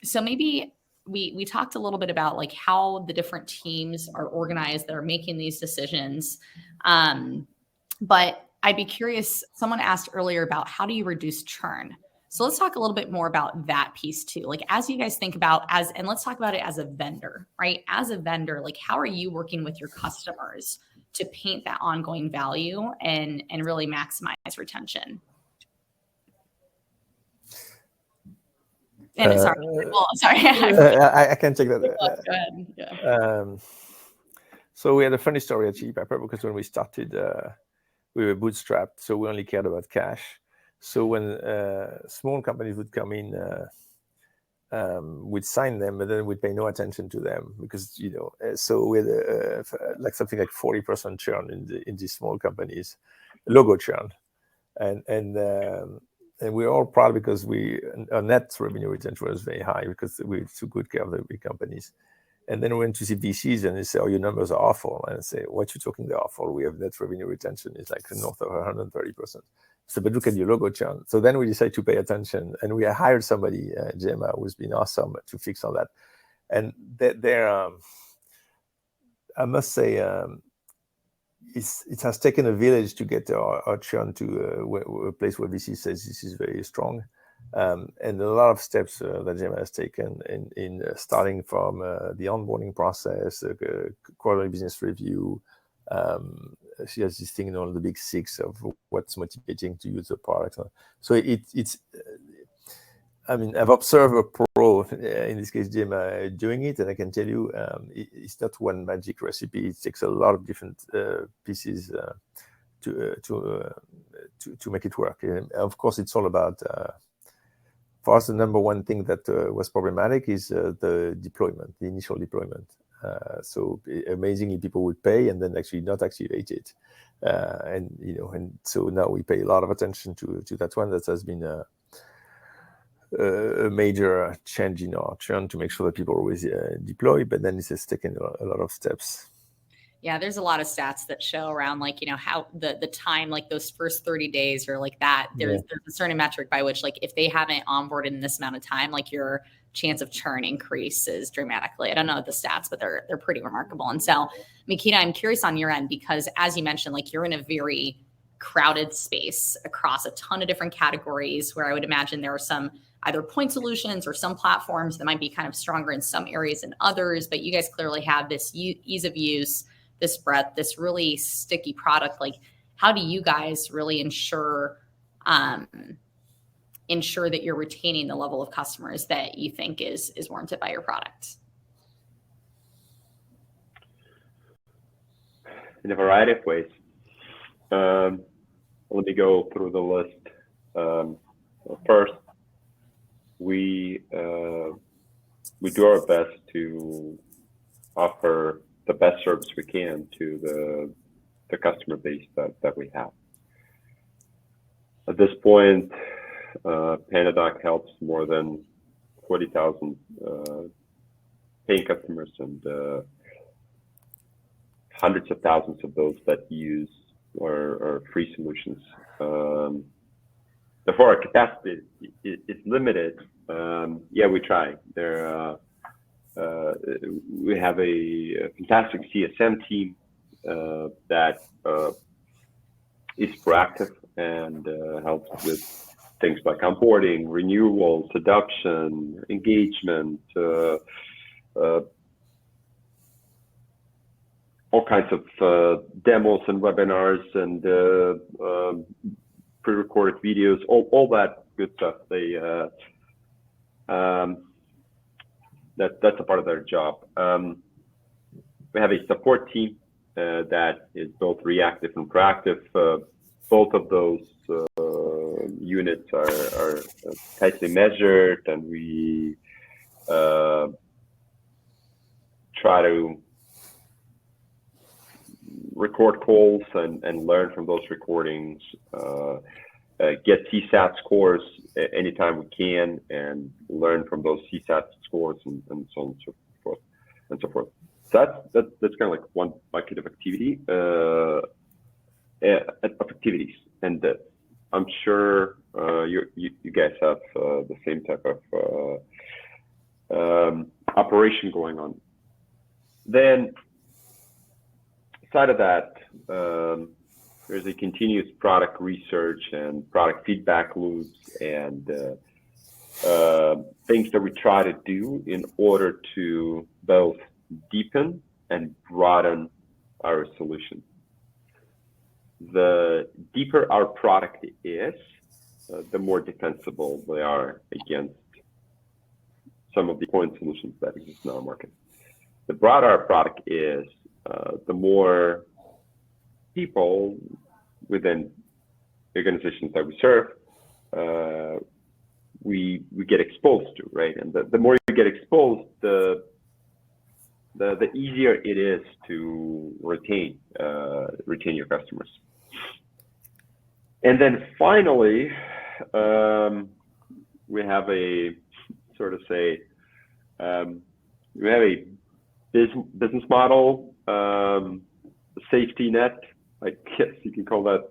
So maybe we talked a little bit about like how the different teams are organized that are making these decisions. But I'd be curious, someone asked earlier about how do you reduce churn? So let's talk a little bit more about that piece too. Like, as you guys think about and let's talk about it as a vendor, right? As a vendor, like, how are you working with your customers to paint that ongoing value and really maximize retention? And sorry. I can take that. Go ahead. Yeah. So we had a funny story at Chili Piper, because when we started, we were bootstrapped, so we only cared about cash. So when small companies would come in, we'd sign them, but then we'd pay no attention to them, because so we had like something like 40% churn in these small companies, logo churn, and we're all proud because our net revenue retention was very high, because we took good care of the big companies. And then we went to see VCs, and they say, "Oh, your numbers are awful." And I say, "What you talking? They're awful. We have net revenue retention is like north of 130%. So, but look at your logo churn." So then we decided to pay attention, and we hired somebody, Gemma, who's been awesome to fix all that. And I must say, it has taken a village to get our churn to a place where VC says this is very strong. And a lot of steps that Gemma has taken in starting from the onboarding process, quarterly business review. She has this thing on the big 6 of what's motivating to use the product. So it's I've observed a pro, in this case Gemma, doing it, and I can tell you it's not one magic recipe. It takes a lot of different pieces to make it work. And of course, it's all about for us, the number one thing that was problematic is the deployment, the initial deployment. So amazingly, people would pay and then actually not activate it. And so now we pay a lot of attention to that one. That has been a major change in our churn to make sure that people always deploy, but then it has taken a lot of steps. Yeah, there's a lot of stats that show around how the time, like those first 30 days or like that, there's a certain metric by which, like, if they haven't onboarded in this amount of time, like your chance of churn increases dramatically. I don't know the stats, but they're pretty remarkable. And so, Mikita, I'm curious on your end, because as you mentioned, like, you're in a very crowded space across a ton of different categories where I would imagine there are some either point solutions or some platforms that might be kind of stronger in some areas than others, but you guys clearly have this ease of use, this breadth, this really sticky product. Like, how do you guys really ensure that you're retaining the level of customers that you think is warranted by your product? In a variety of ways. Let me go through the list. First, we do our best to offer the best service we can to the customer base that we have. At this point, PandaDoc helps more than 40,000 paying customers and hundreds of thousands of those that use our free solutions. Therefore, our capacity is limited. We try. We have a fantastic CSM team that is proactive and helps with things like onboarding, renewals, adoption, engagement, all kinds of demos and webinars and pre-recorded videos, all that good stuff. That's a part of their job. We have a support team that is both reactive and proactive. Both of those units are tightly measured, and we try to record calls and learn from those recordings, get CSAT scores anytime we can, and learn from those CSAT scores and so on and so forth and so forth. So that's kind of like one bucket of activities, and I'm sure you guys have the same type of operation going on. Then, aside of that, there's a continuous product research and product feedback loops and things that we try to do in order to both deepen and broaden our solution. The deeper our product is, the more defensible they are against some of the point solutions that exist in our market. The broader our product is, the more people within the organizations that we serve, we get exposed to, right? And the more you get exposed, the easier it is to retain your customers. And then finally, we have a business model, safety net. I guess you can call that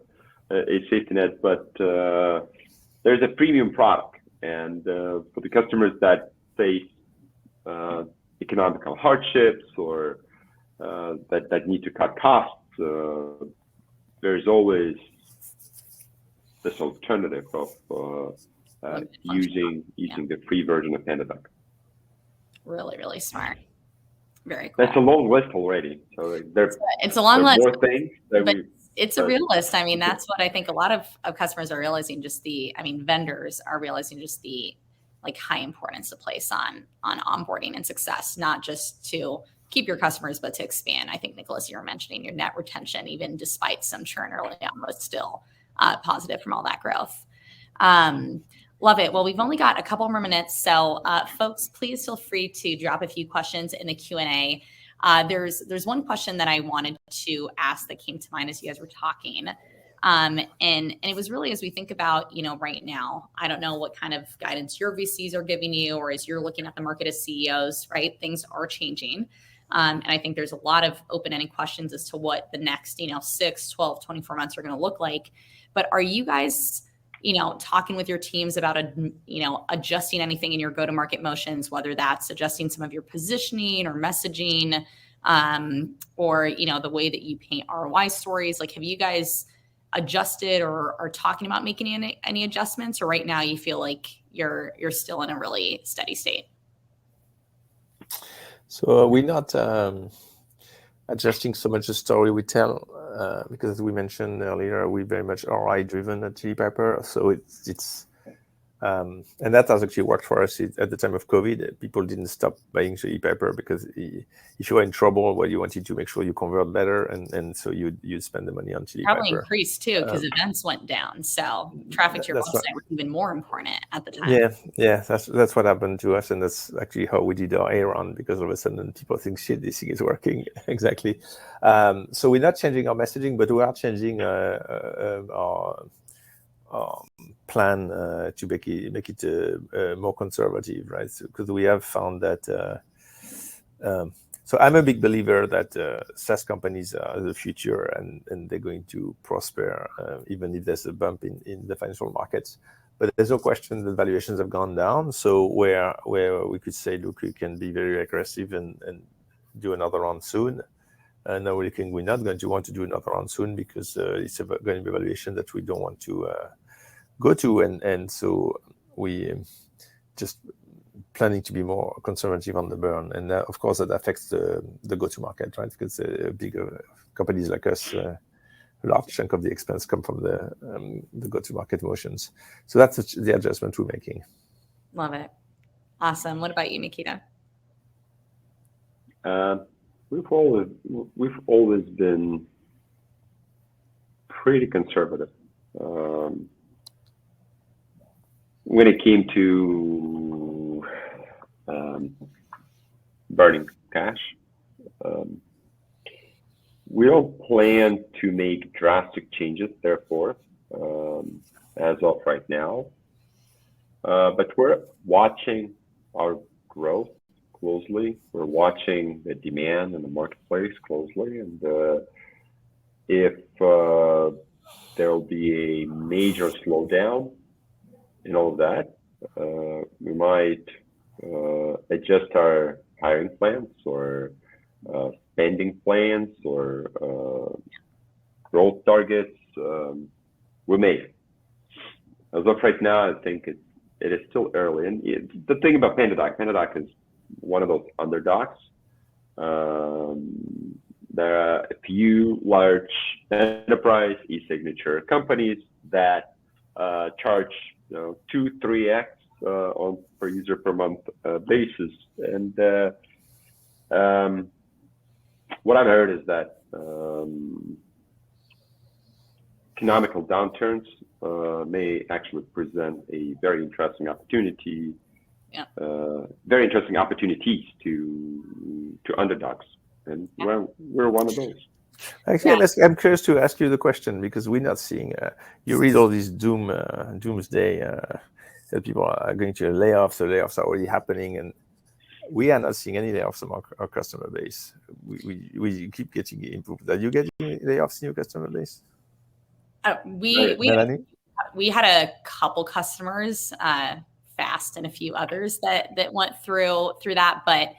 a safety net, but there's a premium product, and for the customers that face economical hardships or that need to cut costs, there's always this alternative of using the free version of PandaDoc. Really, really smart. Very cool. That's a long list already. So it's a long list. More things but it's a real list. I mean, that's what I think a lot of customers are realizing. Vendors are realizing just the high importance to place on onboarding and success, not just to keep your customers, but to expand. I think, Nicolas, you were mentioning your net retention, even despite some churn early on, was still positive from all that growth. Love it. Well, we've only got a couple more minutes. So folks, please feel free to drop a few questions in the Q&A. There's one question that I wanted to ask that came to mind as you guys were talking. And it was really, as we think about, right now, I don't know what kind of guidance your VCs are giving you, or as you're looking at the market as CEOs, right? Things are changing. And I think there's a lot of open-ended questions as to what the next, 6, 12, 24 months are going to look like. But are you guys, talking with your teams about, adjusting anything in your go-to-market motions, whether that's adjusting some of your positioning or messaging, or, the way that you paint ROI stories? Have you guys adjusted or are talking about making any adjustments, or right now you feel like you're still in a really steady state? So adjusting so much the story we tell, because as we mentioned earlier, we're very much ROI driven at Chili Pepper. So it's and that has actually worked for us at the time of COVID. People didn't stop buying Chili Pepper because if you were in trouble, well, you wanted to make sure you convert better, and so you spend the money on Chili Probably Pepper. increased too because events went down, so traffic to your website was even more important at the time. Yeah, that's what happened to us, and that's actually how we did our outrun, because all of a sudden people think, shit, this thing is working. Exactly. So we're not changing our messaging, but we are changing our plan to make it more conservative, right? Because we have found that. So I'm a big believer that SaaS companies are the future, and they're going to prosper even if there's a bump in the financial markets. But there's no question that valuations have gone down. So where we could say, look, we can be very aggressive and do another round soon. Now we're not going to want to do another round soon because it's going to be a valuation that we don't want to go to, and so we just planning to be more conservative on the burn, and of course that affects the go-to-market, right? Because bigger companies like us, a large chunk of the expense come from the go-to-market motions. So that's the adjustment we're making. Love it. Awesome. What about you, Mikita? We've always been pretty conservative when it came to burning cash. We don't plan to make drastic changes, therefore, as of right now. But we're watching our growth closely. We're watching the demand in the marketplace closely, and if there will be a major slowdown in all of that, we might adjust our hiring plans or spending plans or growth targets. We may. As of right now, I think it is still early. And the thing about PandaDoc is one of those underdogs. There are a few large enterprise e-signature companies that charge 2-3x on per user per month basis. And what I've heard is that economical downturns may actually present a very interesting opportunity. Very interesting opportunities to underdogs, and we're one of those. Actually, I'm curious to ask you the question, because we're not seeing. You read all these doomsday that people are going to layoffs. The layoffs are already happening, and we are not seeing any layoffs among our customer base. We keep getting improved. Are you getting layoffs in your customer base? Melanie? We had a couple customers, Fast and a few others that went through that, but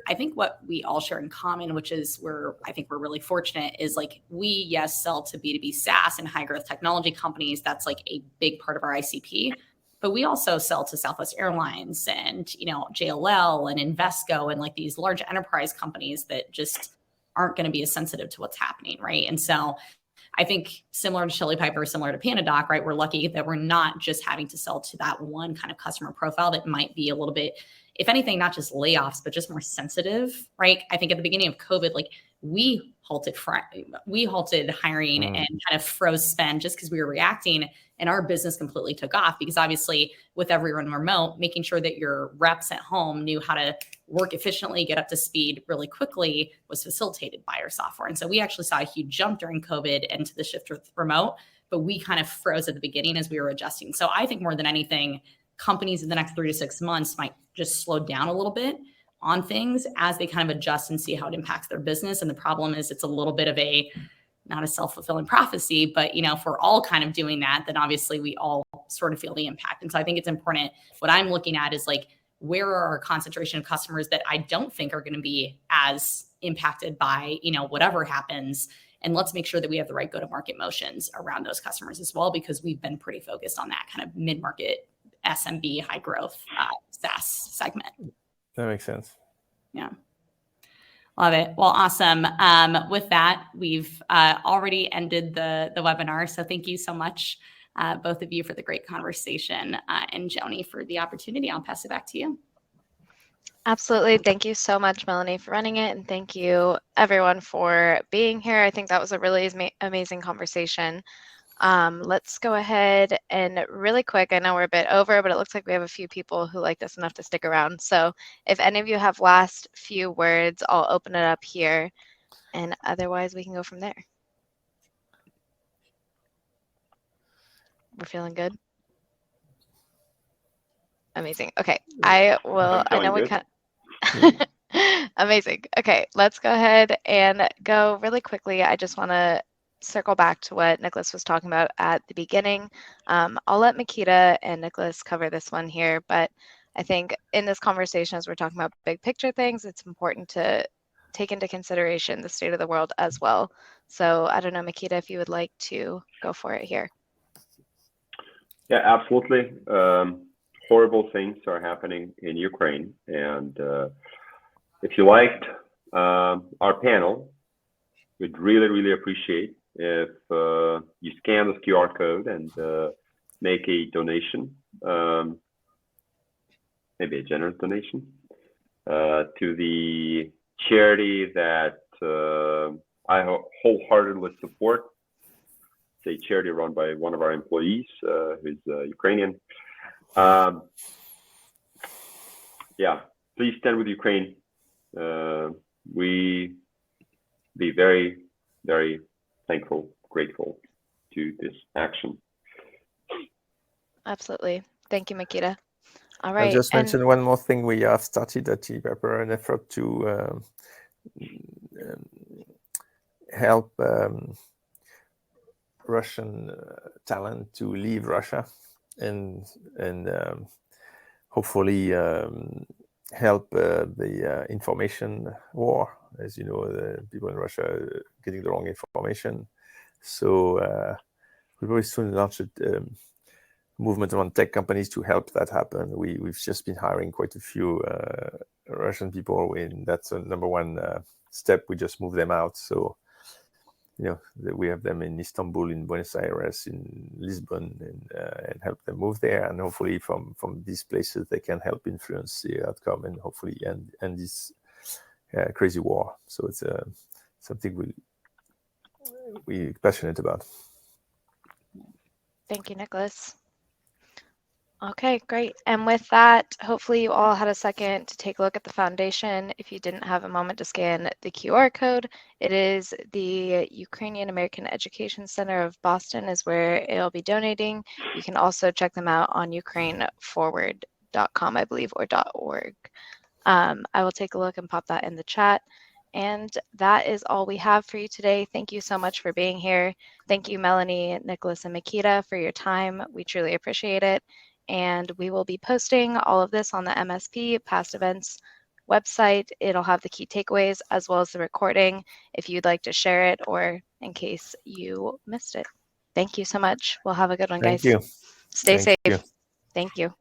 I think what we all share in common, which is I think we're really fortunate, is like we sell to B2B SaaS and high growth technology companies. That's like a big part of our ICP, but we also sell to Southwest Airlines and JLL and Invesco and like these large enterprise companies that just aren't going to be as sensitive to what's happening, right? And so I think similar to Chili Pepper, similar to PandaDoc, right? We're lucky that we're not just having to sell to that one kind of customer profile that might be a little bit, if anything, not just layoffs, but just more sensitive, right? I think at the beginning of COVID, like we halted hiring and kind of froze spend just because we were reacting, and our business completely took off because obviously with everyone remote, making sure that your reps at home knew how to work efficiently, get up to speed really quickly was facilitated by our software. And so we actually saw a huge jump during COVID into the shift to remote, but we kind of froze at the beginning as we were adjusting. So I think more than anything, companies in the next 3 to 6 months might just slow down a little bit on things as they kind of adjust and see how it impacts their business. And the problem is it's a little bit of not a self-fulfilling prophecy, but if we're all kind of doing that, then obviously we all sort of feel the impact. And so I think it's important. What I'm looking at is like, where are our concentration of customers that I don't think are going to be as impacted by, whatever happens. And let's make sure that we have the right go-to-market motions around those customers as well, because we've been pretty focused on that kind of mid-market SMB high growth SaaS segment. That makes sense. Yeah. Love it. Well, awesome. With that, we've already ended the webinar. So thank you so much, both of you, for the great conversation, and Joni for the opportunity. I'll pass it back to you. Absolutely. Thank you so much, Melanie, for running it. And thank you, everyone, for being here. I think that was a really amazing conversation. Let's go ahead and really quick, I know we're a bit over, but it looks like we have a few people who liked us enough to stick around. So if any of you have last few words, I'll open it up here. And otherwise, we can go from there. We're feeling good? Amazing. Okay, I will. I know we can. Amazing. Okay, let's go ahead and go really quickly. I just want to circle back to what Nicolas was talking about at the beginning. I'll let Mikita and Nicolas cover this one here, but I think in this conversation, as we're talking about big picture things, it's important to take into consideration the state of the world as well. So I don't know, Mikita, if you would like to go for it here. Yeah, absolutely. Horrible things are happening in Ukraine. And if you liked our panel, we'd really, really appreciate if you scan this QR code and make a donation, maybe a generous donation, to the charity that I wholeheartedly support. It's a charity run by one of our employees who's Ukrainian. Yeah, please stand with Ukraine. We be very, very thankful, grateful to this action. Absolutely. Thank you, Mikita. All right. I just mentioned one more thing. We have started at T-Pepper an effort to help Russian talent to leave Russia and hopefully help the information war. As you know, the people in Russia are getting the wrong information. So we will soon launch a movement among tech companies to help that happen. We've just been hiring quite a few Russian people, and that's a number one step. We just move them out. So, you know, we have them in Istanbul, in Buenos Aires, in Lisbon, and help them move there. And hopefully from these places, they can help influence the outcome and hopefully end this crazy war. So it's something we're passionate about. Thank you, Nicolas. Okay, great. And with that, hopefully you all had a second to take a look at the foundation. If you didn't have a moment to scan the QR code, it is the Ukrainian American Education Center of Boston is where it'll be donating. You can also check them out on ukraineforward.com, I believe, or .org. I will take a look and pop that in the chat. And that is all we have for you today. Thank you so much for being here. Thank you, Melanie, Nicolas, and Mikita, for your time. We truly appreciate it. And we will be posting all of this on the MSP past events website. It'll have the key takeaways as well as the recording if you'd like to share it or in case you missed it. Thank you so much. We'll have a good one, guys. Thank you. Stay safe. You. Thank you.